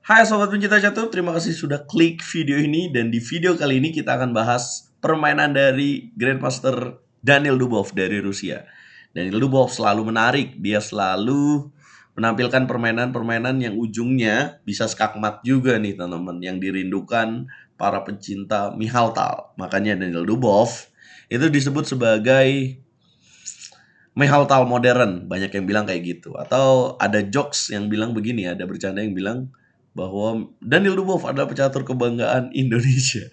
Hai Sobat Pencinta Catur, terima kasih sudah klik video ini. Dan di video kali ini kita akan bahas permainan dari Grandmaster Daniel Dubov dari Rusia. Daniel Dubov selalu menarik, dia selalu menampilkan permainan-permainan yang ujungnya bisa skakmat juga nih teman-teman, yang dirindukan para pencinta Michal Tal. Makanya Daniel Dubov itu disebut sebagai Michal Tal modern, banyak yang bilang kayak gitu. Atau ada jokes yang bilang begini, ada bercanda yang bilang bahwa Daniel Dubov adalah pecatur kebanggaan Indonesia,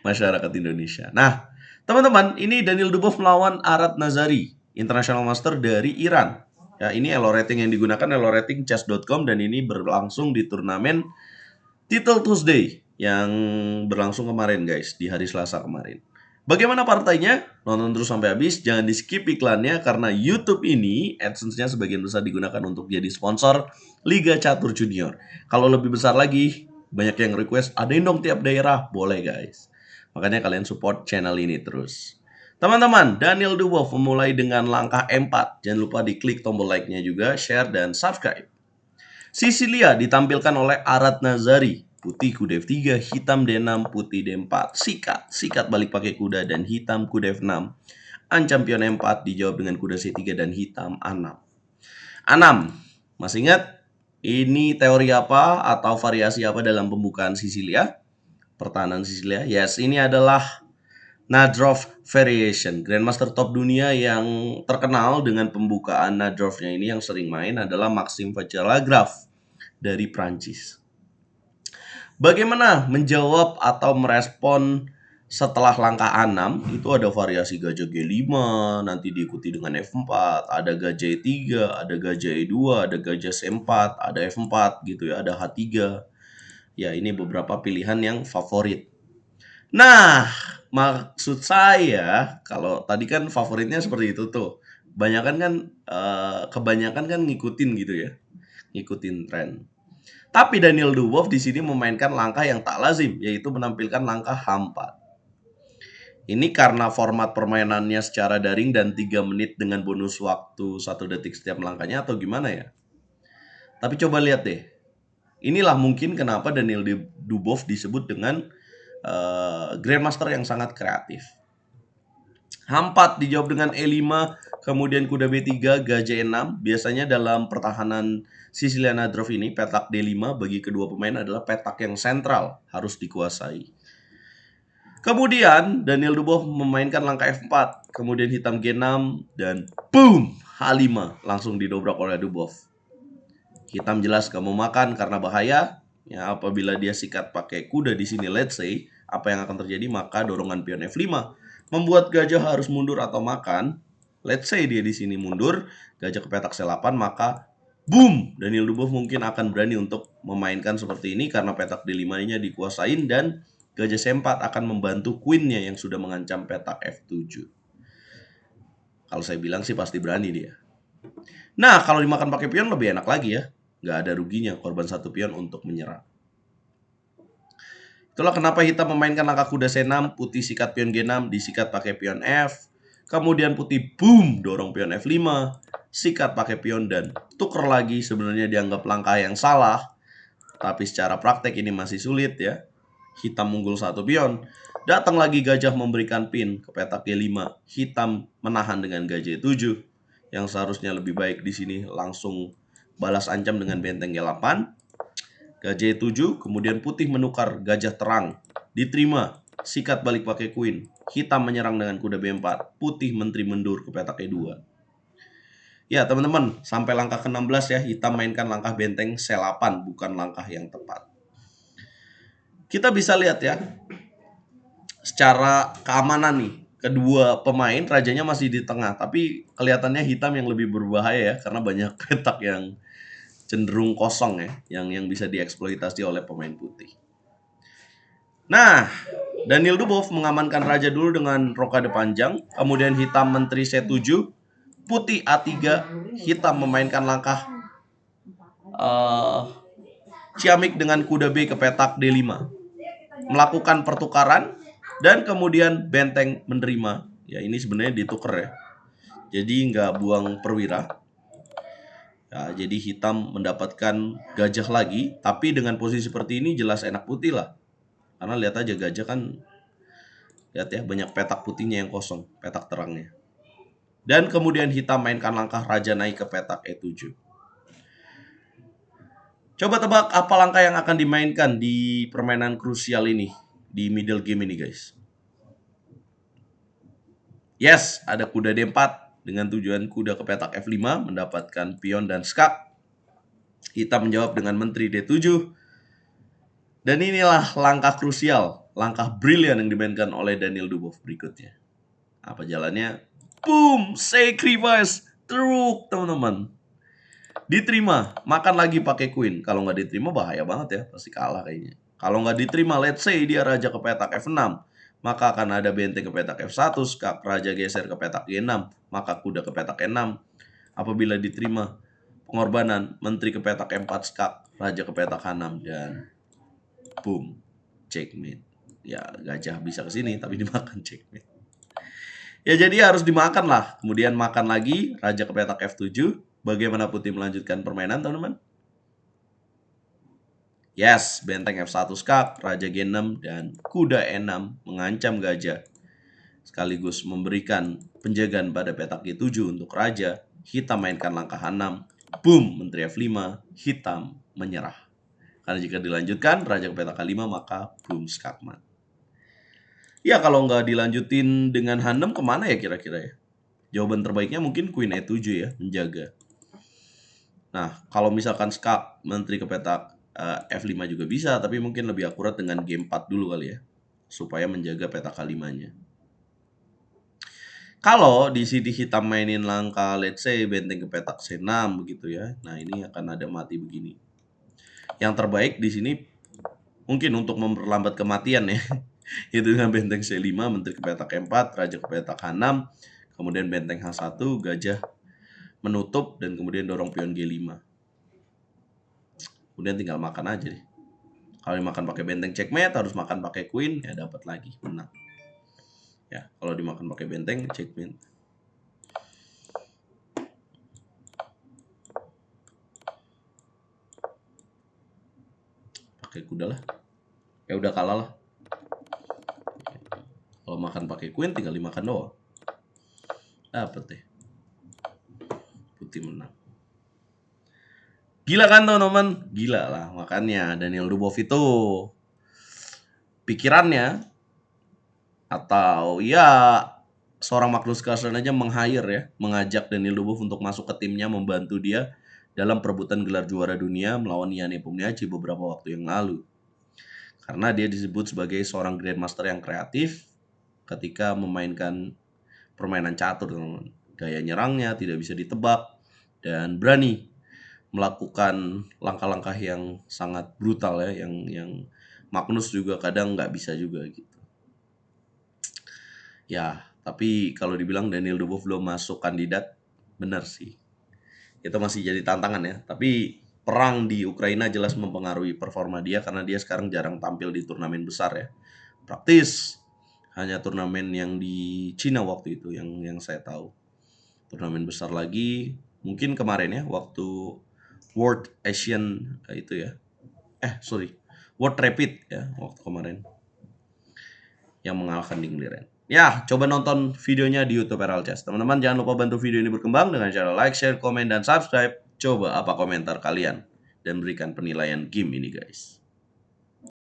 masyarakat Indonesia. Nah, teman-teman, ini Daniel Dubov melawan Arad Nazari, International Master dari Iran. Ya, ini elo rating yang digunakan elo rating chess.com dan ini berlangsung di turnamen Title Tuesday yang berlangsung kemarin guys, di hari Selasa kemarin. Bagaimana partainya? Nonton terus sampai habis, jangan di skip iklannya karena YouTube ini AdSense-nya sebagian besar digunakan untuk jadi sponsor Liga Catur Junior. Kalau lebih besar lagi, banyak yang request adain dong tiap daerah, boleh guys. Makanya kalian support channel ini terus. Teman-teman, Daniel Dubov memulai dengan langkah E4. Jangan lupa diklik tombol like-nya juga, share dan subscribe. Sisilia ditampilkan oleh Arad Nazari. Putih kuda F3, hitam D6, putih D4. Sikat balik pakai kuda dan hitam kuda F6. Ancam pion E4 dijawab dengan kuda C3 dan hitam A6. A6, masih ingat? Ini teori apa atau variasi apa dalam pembukaan Sisilia? Pertahanan Sisilia? Yes, ini adalah Nadrov Variation. Grandmaster top dunia yang terkenal dengan pembukaan Nadrovnya ini yang sering main adalah Maxime Vachier-Lagrave dari Prancis. Bagaimana menjawab atau merespon setelah langkah A6? Itu ada variasi gajah G5, nanti diikuti dengan F4, ada gajah E3, ada gajah E2, ada gajah C4, ada F4 gitu ya, ada H3. Ya, ini beberapa pilihan yang favorit. Nah, maksud saya kalau tadi kan favoritnya seperti itu tuh. Kebanyakan kan ngikutin gitu ya. Ngikutin tren. Tapi Daniel Dubov di sini memainkan langkah yang tak lazim, yaitu menampilkan langkah hampa. Ini karena format permainannya secara daring dan 3 menit dengan bonus waktu 1 detik setiap langkahnya atau gimana ya? Tapi coba lihat deh. Inilah mungkin kenapa Daniel Dubov disebut dengan Grandmaster yang sangat kreatif. H4 dijawab dengan E5, kemudian kuda B3, gajah E6. Biasanya dalam pertahanan Sisilia Nadrov ini, petak D5 bagi kedua pemain adalah petak yang sentral, harus dikuasai. Kemudian Daniel Dubov memainkan langkah F4, kemudian hitam G6, dan boom, H5 langsung didobrak oleh Dubov. Hitam jelas gak mau makan karena bahaya. Ya, apabila dia sikat pakai kuda di sini, let's say, apa yang akan terjadi? Maka dorongan pion F5 membuat gajah harus mundur atau makan. Let's say dia di sini mundur, gajah ke petak C8, maka boom, Daniel Dubov mungkin akan berani untuk memainkan seperti ini karena petak D5-nya dikuasain dan gajah C4 akan membantu queen-nya yang sudah mengancam petak F7. Kalau saya bilang sih pasti berani dia. Nah, kalau dimakan pakai pion lebih enak lagi ya. Nggak ada ruginya korban satu pion untuk menyerang. Itulah kenapa hitam memainkan langkah kuda C6, putih sikat pion G6, disikat pakai pion F. Kemudian putih boom, dorong pion F5, sikat pakai pion dan tuker lagi. Sebenarnya dianggap langkah yang salah, tapi secara praktek ini masih sulit ya. Hitam unggul satu pion. Datang lagi gajah memberikan pin ke petak G5. Hitam menahan dengan gajah E7. Yang seharusnya lebih baik di sini langsung balas ancam dengan benteng G8. Gajah E7, kemudian putih menukar gajah terang. Diterima, sikat balik pakai queen. Hitam menyerang dengan kuda B4. Putih menteri mundur ke petak E2. Ya teman-teman, sampai langkah ke-16 ya, hitam mainkan langkah benteng C8, bukan langkah yang tepat. Kita bisa lihat ya, secara keamanan nih, kedua pemain rajanya masih di tengah, tapi kelihatannya hitam yang lebih berbahaya ya, karena banyak petak yang cenderung kosong ya, yang bisa dieksploitasi oleh pemain putih. Nah, Daniel Dubov mengamankan raja dulu dengan rokade panjang, kemudian hitam menteri C7, putih A3, hitam memainkan langkah ciamik dengan kuda B ke petak D5, melakukan pertukaran dan kemudian benteng menerima. Ya ini sebenarnya dituker ya, jadi nggak buang perwira. Ya, jadi hitam mendapatkan gajah lagi, tapi dengan posisi seperti ini jelas enak putih lah. Karena lihat aja gajah kan, lihat ya banyak petak putihnya yang kosong, petak terangnya. Dan kemudian hitam mainkan langkah raja naik ke petak E7. Coba tebak apa langkah yang akan dimainkan di permainan krusial ini, di middle game ini guys. Yes, ada kuda D4 dengan tujuan kuda ke petak F5 mendapatkan pion dan skak. Hitam menjawab dengan menteri D7. Dan inilah langkah krusial, langkah brilian yang dimainkan oleh Daniel Dubov berikutnya. Apa jalannya? Boom, sacrifice, truk teman-teman. Diterima, makan lagi pakai queen. Kalau nggak diterima bahaya banget ya, pasti kalah kayaknya. Kalau nggak diterima, let's say dia raja ke petak F6, maka akan ada benteng ke petak F1, skak raja geser ke petak G6, maka kuda ke petak E6. Apabila diterima, pengorbanan menteri ke petak E4, skak raja ke petak H6, dan boom, checkmate. Ya gajah bisa ke sini tapi dimakan checkmate. Ya jadi harus dimakan lah. Kemudian makan lagi, raja ke petak F7. Bagaimana putih melanjutkan permainan teman-teman? Yes, benteng F1 skak, raja G6, dan kuda E6 mengancam gajah. Sekaligus memberikan penjagaan pada petak G7 untuk raja. Hitam mainkan langkah H6. Boom, menteri F5. Hitam menyerah. Karena jika dilanjutkan, raja ke petak K5, maka boom, skakmat. Ya kalau nggak dilanjutin dengan H6 kemana ya kira-kira ya? Jawaban terbaiknya mungkin Queen E7 ya, menjaga. Nah, kalau misalkan skak menteri ke petak F5 juga bisa, tapi mungkin lebih akurat dengan G4 dulu kali ya, supaya menjaga petak K5-nya. Kalau di sini hitam mainin langkah let's say benteng ke petak C6 begitu ya. Nah, ini akan ada mati begini. Yang terbaik di sini mungkin untuk memperlambat kematian ya. Itu dengan benteng C5, menteri ke petak E4, raja ke petak H6, kemudian benteng H1, gajah menutup, dan kemudian dorong pion G5. Kemudian tinggal makan aja deh. Kalau dimakan pakai benteng checkmate, harus makan pakai queen, ya dapat lagi, menang. Ya, kalau dimakan pakai benteng checkmate. Pakai kuda lah. Ya udah kalah lah. Kalau makan pakai queen tinggal dimakan doang. Dapat deh. Putih menang. Gila kan teman-teman? Gila lah makanya Daniel Dubov itu pikirannya atau ya seorang Magnus Carlsen aja meng-hire ya, mengajak Daniel Dubov untuk masuk ke timnya membantu dia dalam perebutan gelar juara dunia melawan Ian Nepomniachtchi beberapa waktu yang lalu. Karena dia disebut sebagai seorang grandmaster yang kreatif ketika memainkan permainan catur, teman-teman. Gaya nyerangnya tidak bisa ditebak dan berani melakukan langkah-langkah yang sangat brutal ya, yang Magnus juga kadang nggak bisa juga gitu. Ya, tapi kalau dibilang Daniel Dubov belum masuk kandidat, benar sih. Itu masih jadi tantangan ya. Tapi perang di Ukraina jelas mempengaruhi performa dia karena dia sekarang jarang tampil di turnamen besar ya. Praktis hanya turnamen yang di Cina waktu itu yang saya tahu. Turnamen besar lagi mungkin kemarin ya waktu World Asian itu ya. World Rapid ya waktu kemarin yang mengalahkan Ding Liren. Ya, coba nonton videonya di YouTube Herald Chess. Teman-teman jangan lupa bantu video ini berkembang dengan cara like, share, komen, dan subscribe. Coba apa komentar kalian dan berikan penilaian game ini guys.